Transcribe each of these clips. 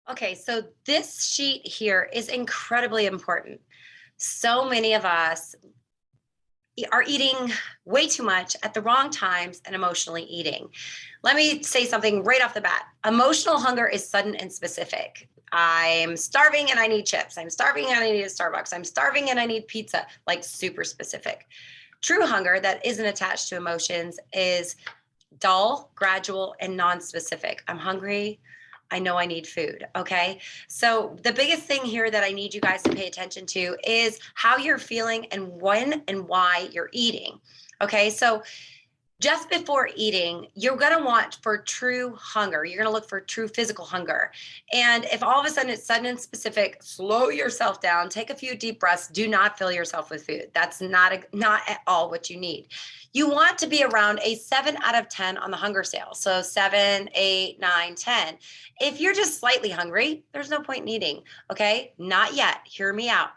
Okay, so this sheet here is incredibly important. So many of us are eating way too much at the wrong times and emotionally eating. Let me say something right off the bat. Emotional hunger is sudden and specific. I'm starving and I need chips. I'm starving and I need a Starbucks. I'm starving and I need pizza, like super specific. True hunger that isn't attached to emotions is dull, gradual, and non-specific. I'm hungry. I know I need food. Okay. So the biggest thing here that I need you guys to pay attention to is how you're feeling and when and why you're eating. Okay. So just before eating, you're going to want for true hunger. You're going to look for true physical hunger. And if all of a sudden it's sudden and specific, slow yourself down, take a few deep breaths. Do not fill yourself with food. That's not at all what you need. You want to be around a 7 out of 10 on the hunger scale. So 7, 8, 9, 10. If you're just slightly hungry, there's no point in eating. Okay. Not yet. Hear me out.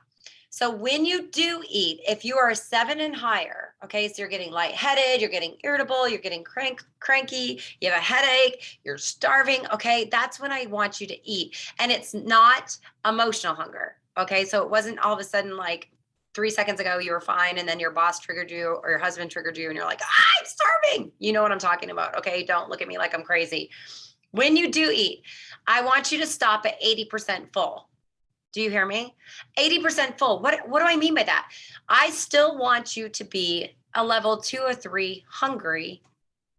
So when you do eat, if you are a 7 and higher, okay, so you're getting lightheaded, you're getting irritable, you're getting cranky, you have a headache, you're starving, okay, that's when I want you to eat. And it's not emotional hunger, okay? So it wasn't all of a sudden like 3 seconds ago you were fine and then your boss triggered you or your husband triggered you and you're like, I'm starving. You know what I'm talking about, okay? Don't look at me like I'm crazy. When you do eat, I want you to stop at 80% full. Do you hear me? 80% full. What do I mean by that? I still want you to be a level 2 or 3 hungry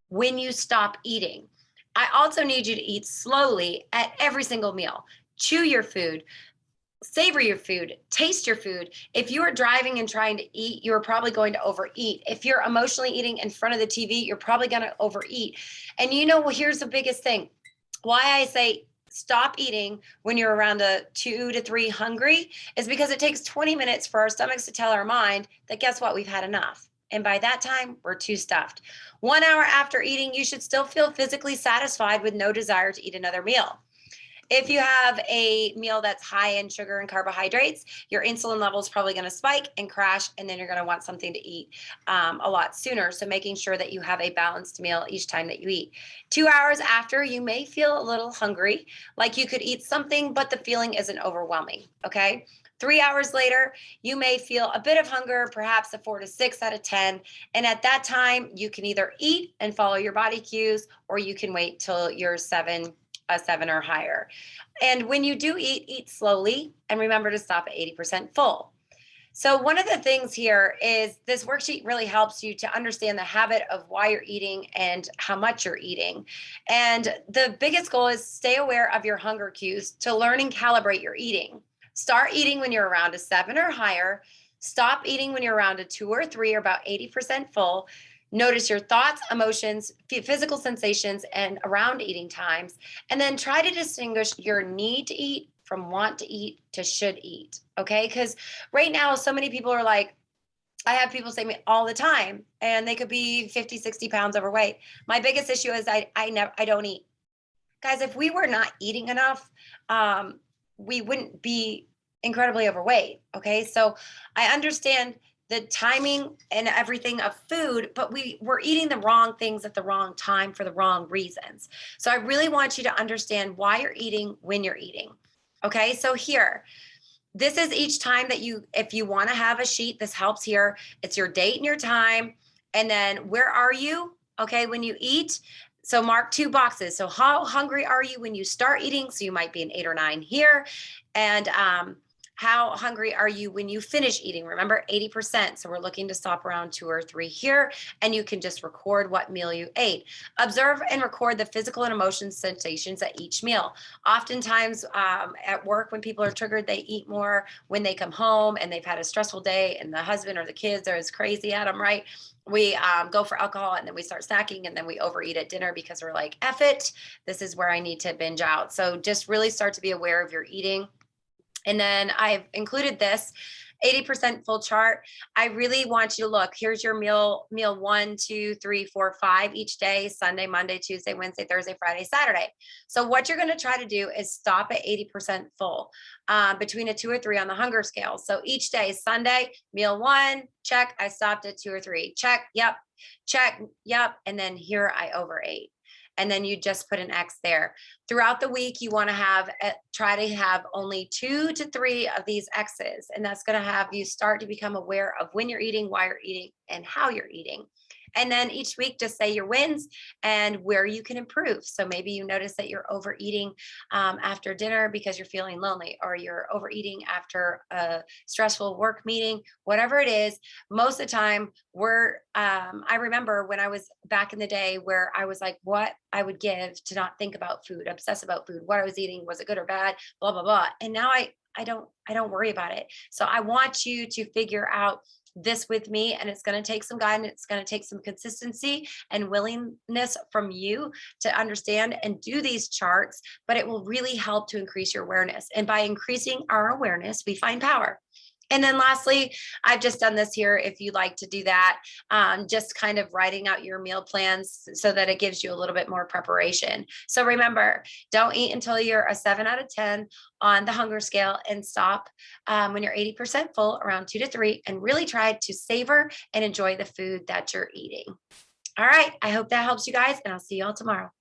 when you stop eating. I also need you to eat slowly at every single meal. Chew your food, savor your food, taste your food. If you are driving and trying to eat, you're probably going to overeat. If you're emotionally eating in front of the TV, you're probably going to overeat. And here's the biggest thing. Why I say stop eating when you're around a 2 to 3 hungry is because it takes 20 minutes for our stomachs to tell our mind that guess what, we've had enough. And by that time, we're too stuffed. 1 hour after eating, you should still feel physically satisfied with no desire to eat another meal. If you have a meal that's high in sugar and carbohydrates, your insulin level is probably going to spike and crash, and then you're going to want something to eat a lot sooner. So, making sure that you have a balanced meal each time that you eat. 2 hours after, you may feel a little hungry, like you could eat something, but the feeling isn't overwhelming. Okay. 3 hours later, you may feel a bit of hunger, perhaps a 4 to 6 out of 10. And at that time, you can either eat and follow your body cues, or you can wait till you're a 7 or higher. And when you do eat, eat slowly and remember to stop at 80% full. So, one of the things here is this worksheet really helps you to understand the habit of why you're eating and how much you're eating. And the biggest goal is stay aware of your hunger cues to learn and calibrate your eating. Start eating when you're around a 7 or higher. Stop eating when you're around a 2 or 3 or about 80% full. Notice your thoughts, emotions, physical sensations, and around eating times. And then try to distinguish your need to eat from want to eat to should eat. Okay. Because right now, so many people are like, I have people say to me all the time, and they could be 50, 60 pounds overweight. My biggest issue is I don't eat. Guys, if we were not eating enough, we wouldn't be incredibly overweight. Okay. So I understand the timing and everything of food, but we're eating the wrong things at the wrong time for the wrong reasons. So I really want you to understand why you're eating when you're eating. Okay. So here, this is each time that if you want to have a sheet, this helps here. It's your date and your time. And then where are you? Okay. When you eat, so mark 2 boxes. So how hungry are you when you start eating? So you might be an 8 or 9 here. And how hungry are you when you finish eating? Remember, 80%. So we're looking to stop around 2 or 3 here, and you can just record what meal you ate. Observe and record the physical and emotion sensations at each meal. Oftentimes at work, when people are triggered, they eat more. When they come home and they've had a stressful day and the husband or the kids are as crazy at them, right? We go for alcohol and then we start snacking and then we overeat at dinner because we're like, F it, this is where I need to binge out. So just really start to be aware of your eating. And then I've included this 80% full chart. I really want you to look. Here's your meal 1, 2, 3, 4, 5 each day: Sunday, Monday, Tuesday, Wednesday, Thursday, Friday, Saturday. So what you're going to try to do is stop at 80% full, between a 2 or 3 on the hunger scale. So each day: Sunday, meal 1, check, I stopped at 2 or 3, check, yep, and then here I overate. and then you just put an X there. Throughout the week, you want to have try to have only 2 to 3 of these X's, and that's going to have you start to become aware of when you're eating, why you're eating, and how you're eating. And then each week, just say your wins and where you can improve. So maybe you notice that you're overeating after dinner because you're feeling lonely, or you're overeating after a stressful work meeting, whatever it is. Most of the time, I remember when I was back in the day where I was like, what I would give to not think about food, obsess about food, what I was eating, was it good or bad, blah, blah, blah. And now I don't worry about it. So I want you to figure out this with me, and it's going to take some guidance, it's going to take some consistency and willingness from you to understand and do these charts, but it will really help to increase your awareness, and by increasing our awareness we find power. And then lastly, I've just done this here if you like to do that, just kind of writing out your meal plans so that it gives you a little bit more preparation. So remember, don't eat until you're a 7 out of 10 on the hunger scale, and stop when you're 80% full, around 2 to 3, and really try to savor and enjoy the food that you're eating. All right, I hope that helps you guys, and I'll see you all tomorrow.